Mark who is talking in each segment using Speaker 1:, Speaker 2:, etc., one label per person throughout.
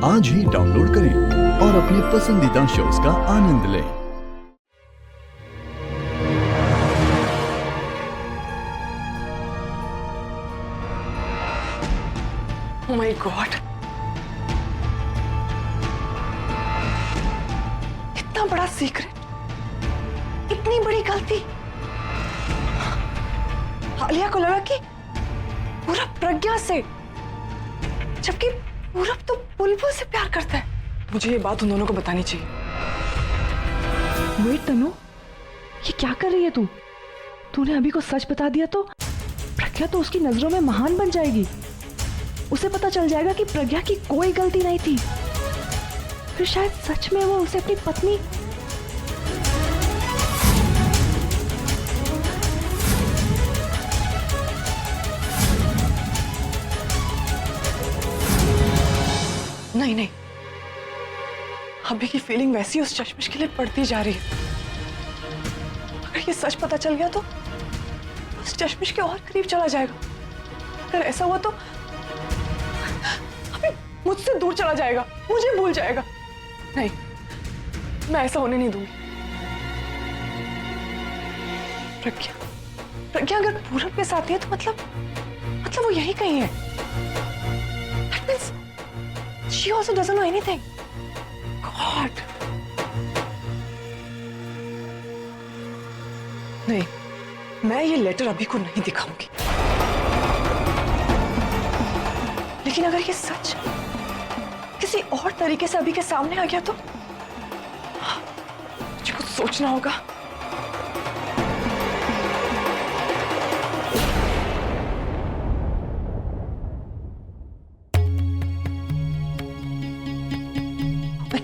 Speaker 1: आज ही डाउनलोड करें और अपने पसंदीदा शोज का आनंद लें।
Speaker 2: Oh my God! इतना बड़ा सीक्रेट, इतनी बड़ी गलती। आलिया को लगा कि पूरब प्रज्ञा से, जबकि पूरब तो बुलबुल से प्यार करता है। मुझे ये बात उन दोनों को बतानी चाहिए।
Speaker 3: वेट तनु, ये क्या कर रही है तू? तूने अभी को सच बता दिया तो प्रज्ञा तो उसकी नजरों में महान बन जाएगी। उसे पता चल जाएगा कि प्रज्ञा की कोई गलती नहीं थी। फिर शायद सच में वो उसे अपनी पत्नी
Speaker 2: नहीं नहीं, अभी की फीलिंग वैसी उस चश्मिश के लिए बढ़ती जा रही है। अगर ये सच पता चल गया तो उस चश्मिश के और करीब चला जाएगा। अगर ऐसा हुआ तो अभी मुझसे दूर चला जाएगा, मुझे भूल जाएगा। नहीं, मैं ऐसा होने नहीं दूंगी। प्रज्ञा प्रज्ञा अगर पूरब के साथ है तो मतलब वो यही कहीं है। That means she also doesn't know anything. God. नहीं, मैं ये लेटर अभी को नहीं दिखाऊंगी। लेकिन अगर ये सच किसी और तरीके से अभी के सामने आ गया तो मुझे कुछ सोचना होगा।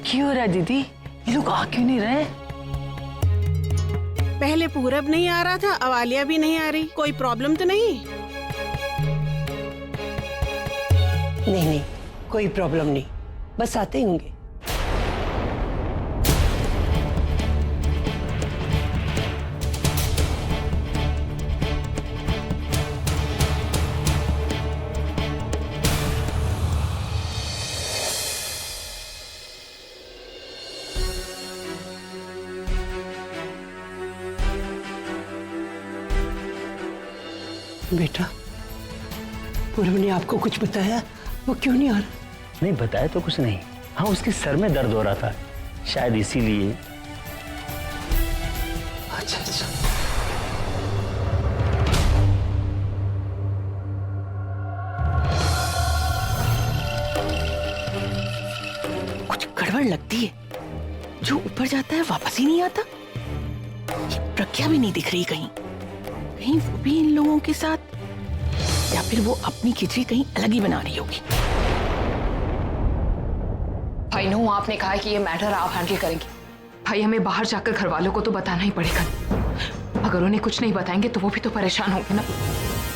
Speaker 4: क्यों हो रहा है दीदी? ये लोग आ क्यों नहीं रहे?
Speaker 5: पहले पूरब नहीं आ रहा था, अब आलिया भी नहीं आ रही। कोई प्रॉब्लम तो नहीं?
Speaker 4: नहीं, कोई प्रॉब्लम नहीं, बस आते ही होंगे। बेटा, पूरब ने आपको कुछ बताया? वो क्यों नहीं आ रहा?
Speaker 6: नहीं बताया तो कुछ नहीं। हाँ, उसके सर में दर्द हो रहा था, शायद इसीलिए।
Speaker 4: अच्छा। कुछ गड़बड़ लगती है। जो ऊपर जाता है वापस ही नहीं आता। ये प्रज्ञा भी नहीं दिख रही कहीं वो भी इन लोगों के साथ, या फिर वो अपनी खिचड़ी कहीं अलग ही बना रही होगी।
Speaker 7: भाई नो, आपने कहा है कि ये मैटर आप हैंडल करेंगे। भाई हमें बाहर जाकर घर वालों को तो बताना ही पड़ेगा। अगर उन्हें कुछ नहीं बताएंगे तो वो भी तो परेशान होंगे ना।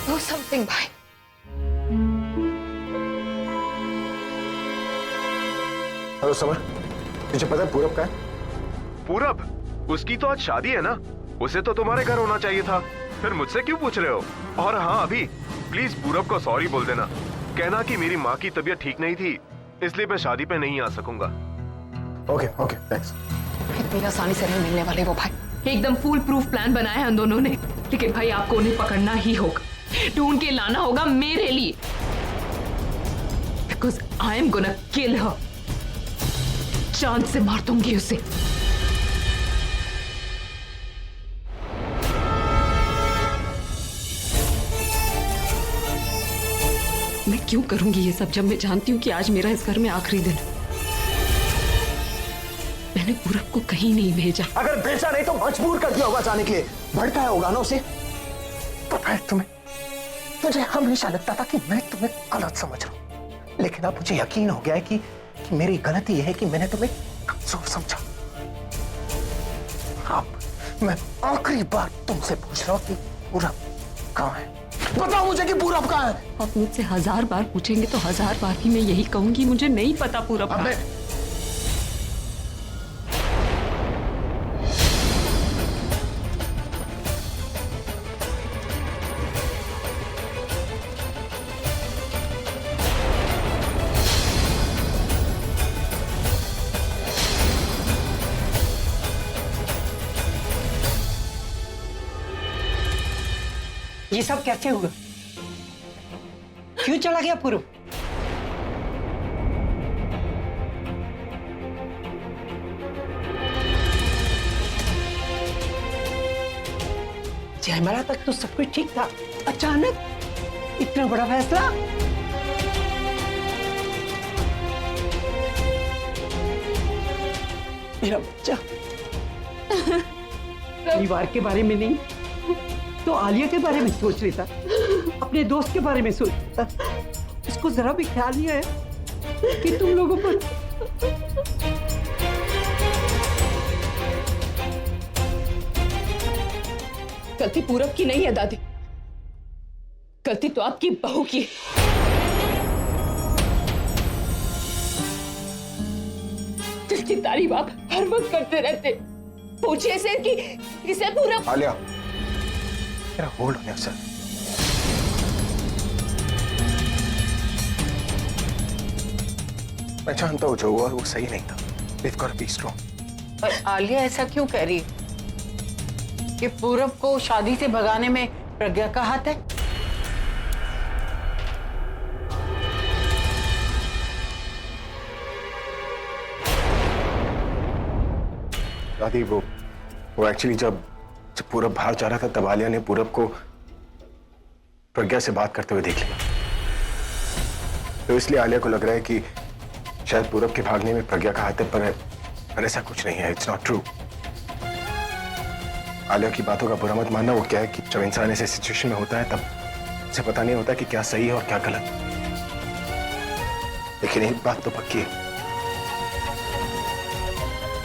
Speaker 7: Do something, भाई।
Speaker 8: हेलो समर, तुझे पता है पूरब का है?
Speaker 9: पूरब? उसकी तो आज शादी है ना, उसे तो तुम्हारे घर होना चाहिए था। फिर मुझसे क्यों पूछ रहे हो? और हाँ, अभी प्लीज पूरब को सॉरी बोल देना। कहना कि मेरी माँ की तबीयत ठीक नहीं थी, इसलिए मैं शादी पे नहीं आ सकूंगा।
Speaker 8: Okay, thanks.
Speaker 7: इतनी आसानी से नहीं मिलने वाले वो भाई। एकदम फुल प्रूफ प्लान बनाया है उन दोनों ने। लेकिन भाई आपको उन्हें पकड़ना ही होगा, ढूंढ के लाना होगा मेरे लिए। Because I am gonna kill her. जान से मार दूंगी उसे। मैं क्यों करूंगी ये सब जब मैं जानती हूँ कि आज मेरा इस घर में आखिरी दिन। मैंने पूरब को कहीं नहीं भेजा।
Speaker 8: अगर भेजा नहीं तो मजबूर कर दिया होगा जाने के लिए। भड़काया होगा ना उसे। पता है तुम्हें, मुझे हमेशा लगता था कि मैं तुम्हें गलत समझ रहा हूं, लेकिन अब मुझे यकीन हो गया है कि मेरी गलती यह है कि मैंने तुम्हें कमजोर समझा। अब मैं आखिरी बार तुमसे पूछ रहा हूं कि पूरब कहाँ है? बताओ मुझे कि पूरब कहाँ है?
Speaker 7: आप मुझसे 1000 बार पूछेंगे तो 1000 बार ही मैं यही कहूंगी, मुझे नहीं पता पूरब कहाँ है।
Speaker 10: ये सब कैसे हुआ? क्यों चला गया पूर्व? जयमाला तक तो सब कुछ ठीक था, अचानक इतना बड़ा फैसला। मेरा बच्चा परिवार के बारे में नहीं तो आलिया के बारे में सोच रही था, अपने दोस्त के बारे में सोच रही था। उसको जरा भी ख्याल नहीं आया कि तुम लोगों पर
Speaker 4: गलती पूरब की नहीं है दादी, गलती तो आपकी बहू की है। जिसकी तारीफ आप हर वक्त करते रहते, पूछिए से कि इसे पूरब।
Speaker 8: आलिया, मेरा होल्ड हो गया सर। मैं जानता हूं जो हुआ वो सही नहीं था। We've got to be strong.
Speaker 5: पर आलिया ऐसा क्यों कह रही है कि पूरब को शादी से भगाने में प्रज्ञा का हाथ है?
Speaker 8: दादी वो एक्चुअली जब पूरब बाहर जा रहा था तब आलिया ने पूरब को प्रज्ञा से बात करते हुए देख लिया। तो इसलिए आलिया को लग रहा है कि शायद पूरब के भागने में प्रज्ञा का हाथ है, पर ऐसा कुछ नहीं है। It's not true. आलिया की बातों का बुरा मत मानना। वो क्या है कि जब इंसान ऐसे सिचुएशन में होता है तब उसे पता नहीं होता कि क्या सही है और क्या गलत। लेकिन एक बात तो पक्की है,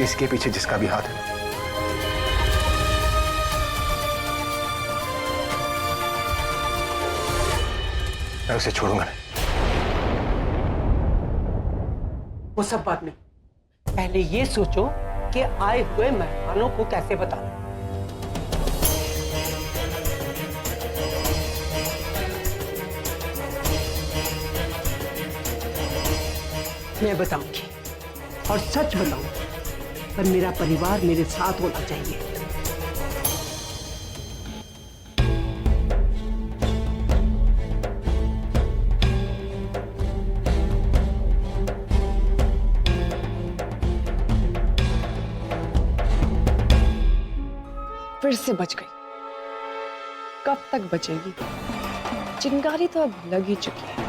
Speaker 8: इसके पीछे जिसका भी हाथ है मैं उसे छोड़ूंगा नहीं।
Speaker 10: वो सब बात में पहले ये सोचो कि आए हुए मेहमानों को कैसे बताना। मैं बताऊंगी और सच बताऊंगी, पर मेरा परिवार मेरे साथ होना चाहिए।
Speaker 2: फिर से बच गई। कब तक बचेगी? चिंगारी तो अब लग ही चुकी है।